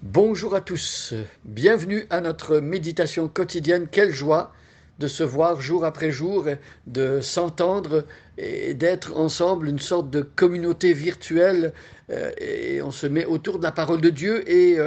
Bonjour à tous, bienvenue à notre méditation quotidienne. Quelle joie de se voir jour après jour, de s'entendre et d'être ensemble une sorte de communauté virtuelle. Et on se met autour de la parole de Dieu et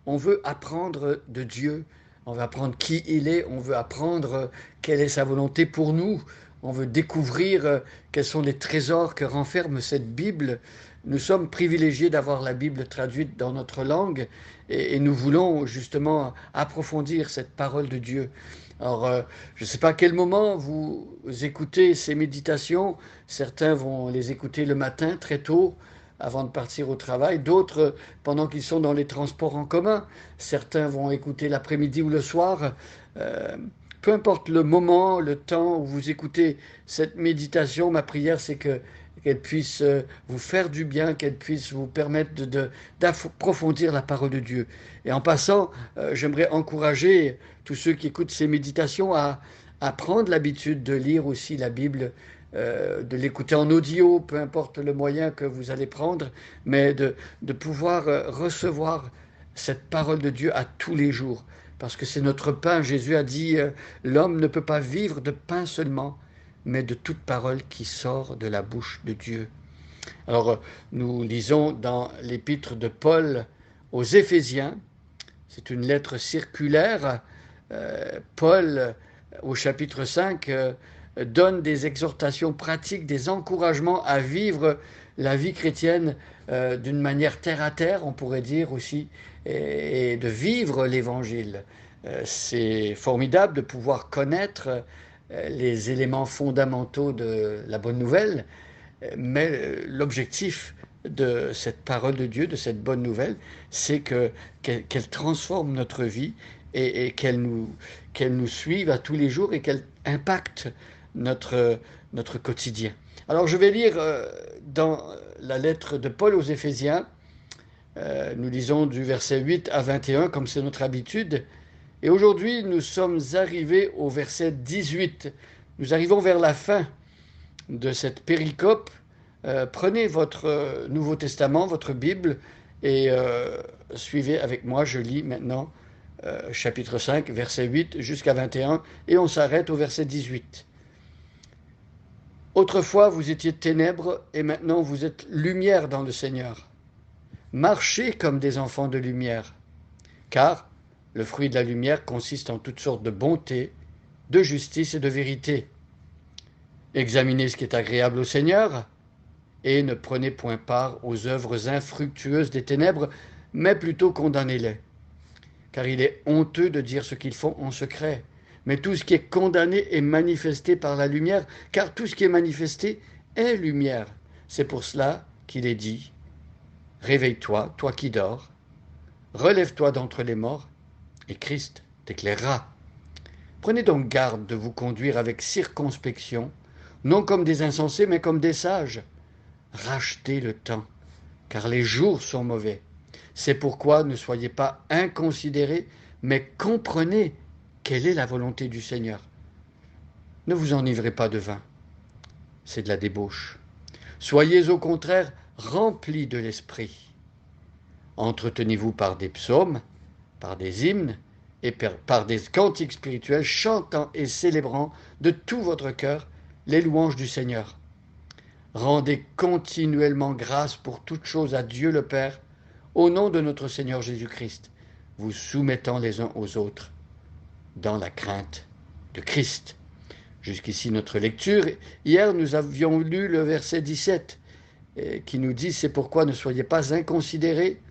on veut apprendre de Dieu. On veut apprendre qui il est, on veut apprendre quelle est sa volonté pour nous. On veut découvrir quels sont les trésors que renferme cette Bible. Nous sommes privilégiés d'avoir la Bible traduite dans notre langue et nous voulons justement approfondir cette parole de Dieu. Alors, je ne sais pas à quel moment vous écoutez ces méditations. Certains vont les écouter le matin très tôt avant de partir au travail, d'autres pendant qu'ils sont dans les transports en commun. Certains vont écouter l'après-midi ou le soir. Euh, Peu importe le moment, le temps où vous écoutez cette méditation, ma prière c'est que qu'elle puisse vous faire du bien, qu'elle puisse vous permettre d'approfondir la parole de Dieu. Et en passant, j'aimerais encourager tous ceux qui écoutent ces méditations à prendre l'habitude de lire aussi la Bible, de l'écouter en audio, peu importe le moyen que vous allez prendre, mais de pouvoir recevoir cette parole de Dieu à tous les jours. Parce que c'est notre pain. Jésus a dit, l'homme ne peut pas vivre de pain seulement, mais de toute parole qui sort de la bouche de Dieu. Alors, nous lisons dans l'épître de Paul aux Éphésiens, c'est une lettre circulaire, Paul, au chapitre 5, donne des exhortations pratiques, des encouragements à vivre la vie chrétienne d'une manière terre à terre, on pourrait dire aussi, et de vivre l'évangile. C'est formidable de pouvoir connaître les éléments fondamentaux de la bonne nouvelle, mais l'objectif de cette parole de Dieu, de cette bonne nouvelle, c'est qu'elle transforme notre vie et qu'elle nous suive à tous les jours et qu'elle impacte notre quotidien. Alors je vais lire dans la lettre de Paul aux Éphésiens, nous lisons du verset 8 à 21 comme c'est notre habitude, et aujourd'hui nous sommes arrivés au verset 18. Nous arrivons vers la fin de cette péricope. Prenez votre Nouveau Testament, votre Bible, et suivez avec moi. Je lis maintenant chapitre 5, verset 8 jusqu'à 21, et on s'arrête au verset 18. Autrefois, vous étiez ténèbres, et maintenant vous êtes lumière dans le Seigneur. Marchez comme des enfants de lumière, car le fruit de la lumière consiste en toutes sortes de bonté, de justice et de vérité. Examinez ce qui est agréable au Seigneur, et ne prenez point part aux œuvres infructueuses des ténèbres, mais plutôt condamnez-les. Car il est honteux de dire ce qu'ils font en secret. Mais tout ce qui est condamné est manifesté par la lumière, car tout ce qui est manifesté est lumière. C'est pour cela qu'il est dit, réveille-toi, toi qui dors, relève-toi d'entre les morts, et Christ t'éclairera. Prenez donc garde de vous conduire avec circonspection, non comme des insensés, mais comme des sages. Rachetez le temps, car les jours sont mauvais. C'est pourquoi ne soyez pas inconsidérés, mais comprenez quelle est la volonté du Seigneur. Ne vous enivrez pas de vin, c'est de la débauche. Soyez au contraire remplis de l'esprit. Entretenez-vous par des psaumes, par des hymnes et par des cantiques spirituels, chantant et célébrant de tout votre cœur les louanges du Seigneur. Rendez continuellement grâce pour toutes choses à Dieu le Père, au nom de notre Seigneur Jésus-Christ, vous soumettant les uns aux autres dans la crainte de Christ. Jusqu'ici notre lecture. Hier, nous avions lu le verset 17 qui nous dit « C'est pourquoi ne soyez pas inconsidérés,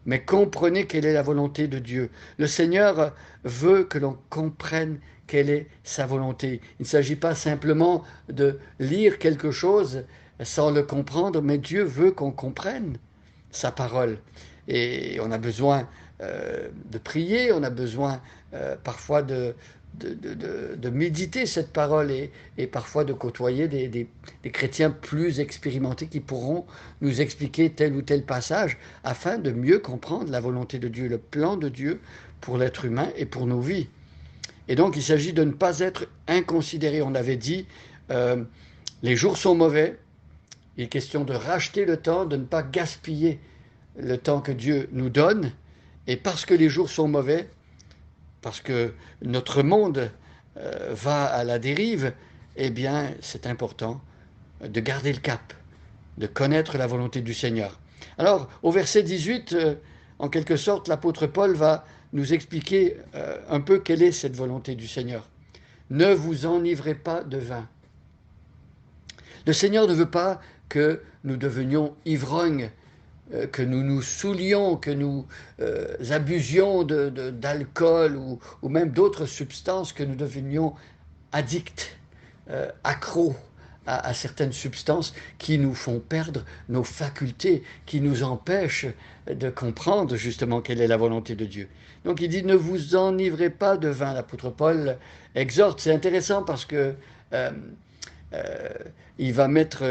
mais comprenez quelle est la volonté de Dieu. » Le Seigneur veut que l'on comprenne quelle est sa volonté. Il ne s'agit pas simplement de lire quelque chose sans le comprendre, mais Dieu veut qu'on comprenne sa parole. Et on a besoin de prier, on a besoin parfois de méditer cette parole et parfois de côtoyer des chrétiens plus expérimentés qui pourront nous expliquer tel ou tel passage afin de mieux comprendre la volonté de Dieu, le plan de Dieu pour l'être humain et pour nos vies. Et donc il s'agit de ne pas être inconsidéré. On avait dit, les jours sont mauvais, il est question de racheter le temps, de ne pas gaspiller le temps que Dieu nous donne Et parce que les jours sont mauvais, parce que notre monde va à la dérive, eh bien, c'est important de garder le cap, de connaître la volonté du Seigneur. Alors, au verset 18, en quelque sorte, l'apôtre Paul va nous expliquer un peu quelle est cette volonté du Seigneur. Ne vous enivrez pas de vin. Le Seigneur ne veut pas que nous devenions ivrognes, que nous nous saoulions, que nous abusions d'alcool ou même d'autres substances, que nous devenions addicts, accros à certaines substances qui nous font perdre nos facultés, qui nous empêchent de comprendre justement quelle est la volonté de Dieu. Donc il dit, ne vous enivrez pas de vin. L'apôtre Paul exhorte. C'est intéressant parce que euh, il va mettre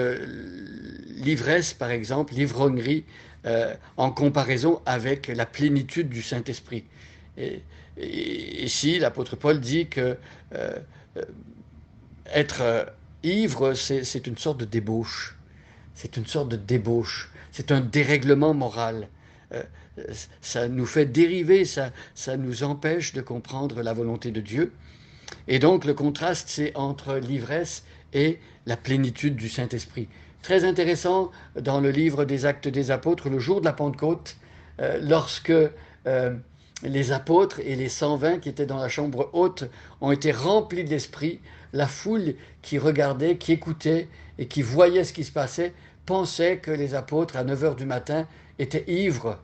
l'ivresse, par exemple, l'ivrognerie, en comparaison avec la plénitude du Saint-Esprit. Et, ici, l'apôtre Paul dit que euh, être ivre, c'est une sorte de débauche. C'est une sorte de débauche. C'est un dérèglement moral. Euh, ça nous fait dériver, ça nous empêche de comprendre la volonté de Dieu. Et donc, le contraste, c'est entre l'ivresse et la plénitude du Saint-Esprit. Très intéressant dans le livre des Actes des Apôtres, le jour de la Pentecôte, lorsque les apôtres et les 120 qui étaient dans la chambre haute ont été remplis de l'Esprit, la foule qui regardait, qui écoutait et qui voyait ce qui se passait, pensait que les apôtres, à 9 heures du matin, étaient ivres.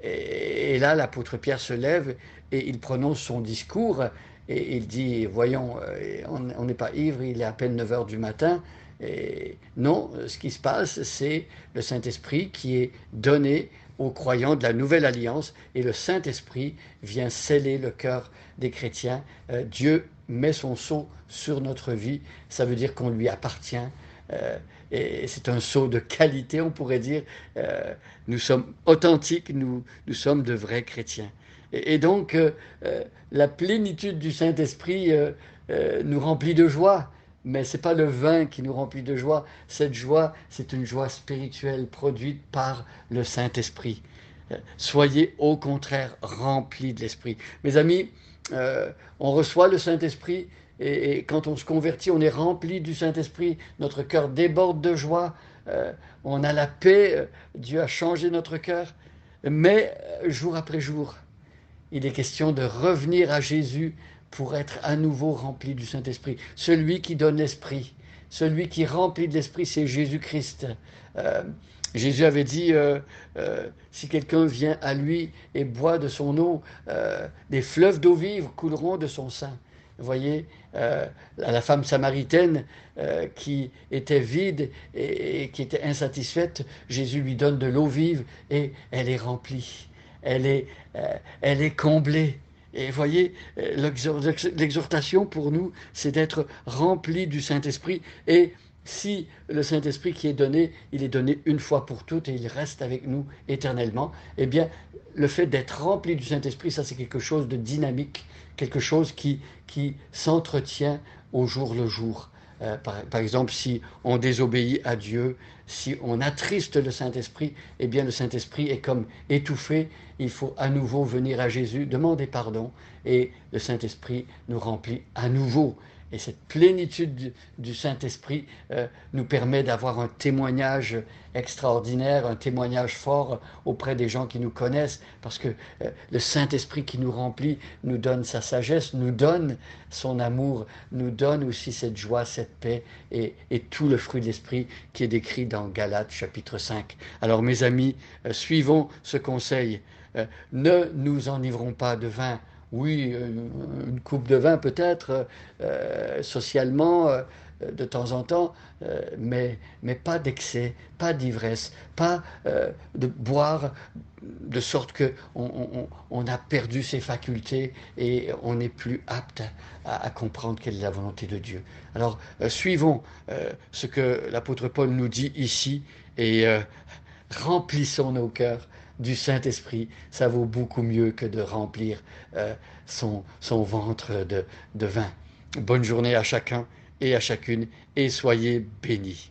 Et là, l'apôtre Pierre se lève et il prononce son discours et il dit, voyons, on n'est pas ivre, il est à peine 9 heures du matin. Et non, ce qui se passe, c'est le Saint-Esprit qui est donné aux croyants de la Nouvelle Alliance et le Saint-Esprit vient sceller le cœur des chrétiens. Dieu met son sceau sur notre vie, ça veut dire qu'on lui appartient. Et c'est un sceau de qualité, on pourrait dire. Nous sommes authentiques, nous sommes de vrais chrétiens. Et donc, la plénitude du Saint-Esprit nous remplit de joie, mais ce n'est pas le vin qui nous remplit de joie. Cette joie, c'est une joie spirituelle produite par le Saint-Esprit. Soyez au contraire remplis de l'Esprit. Mes amis, on reçoit le Saint-Esprit et quand on se convertit, on est rempli du Saint-Esprit, notre cœur déborde de joie, on a la paix, Dieu a changé notre cœur, mais jour après jour, il est question de revenir à Jésus pour être à nouveau rempli du Saint-Esprit. Celui qui donne l'Esprit, celui qui remplit de l'Esprit, c'est Jésus-Christ. Jésus avait dit, si quelqu'un vient à lui et boit de son eau, des fleuves d'eau vive couleront de son sein. Vous voyez, la femme samaritaine qui était vide et qui était insatisfaite, Jésus lui donne de l'eau vive et elle est remplie. Elle est comblée. Et voyez, l'exhortation pour nous, c'est d'être rempli du Saint-Esprit. Et si le Saint-Esprit qui est donné, il est donné une fois pour toutes et il reste avec nous éternellement, eh bien, le fait d'être rempli du Saint-Esprit, ça c'est quelque chose de dynamique, quelque chose qui s'entretient au jour le jour. Par exemple, si on désobéit à Dieu, si on attriste le Saint-Esprit, eh bien le Saint-Esprit est comme étouffé. Il faut à nouveau venir à Jésus, demander pardon, et le Saint-Esprit nous remplit à nouveau. Et cette plénitude du Saint-Esprit nous permet d'avoir un témoignage extraordinaire, un témoignage fort auprès des gens qui nous connaissent, parce que le Saint-Esprit qui nous remplit nous donne sa sagesse, nous donne son amour, nous donne aussi cette joie, cette paix et tout le fruit de l'Esprit qui est décrit dans Galates chapitre 5. Alors mes amis, suivons ce conseil. Ne nous enivrons pas de vin. Oui, une coupe de vin peut-être, socialement, de temps en temps, mais pas d'excès, pas d'ivresse, pas de boire de sorte qu'on a perdu ses facultés et on n'est plus apte à comprendre quelle est la volonté de Dieu. Alors, suivons ce que l'apôtre Paul nous dit ici et remplissons nos cœurs du Saint-Esprit. Ça vaut beaucoup mieux que de remplir son ventre de vin. Bonne journée à chacun et à chacune et soyez bénis.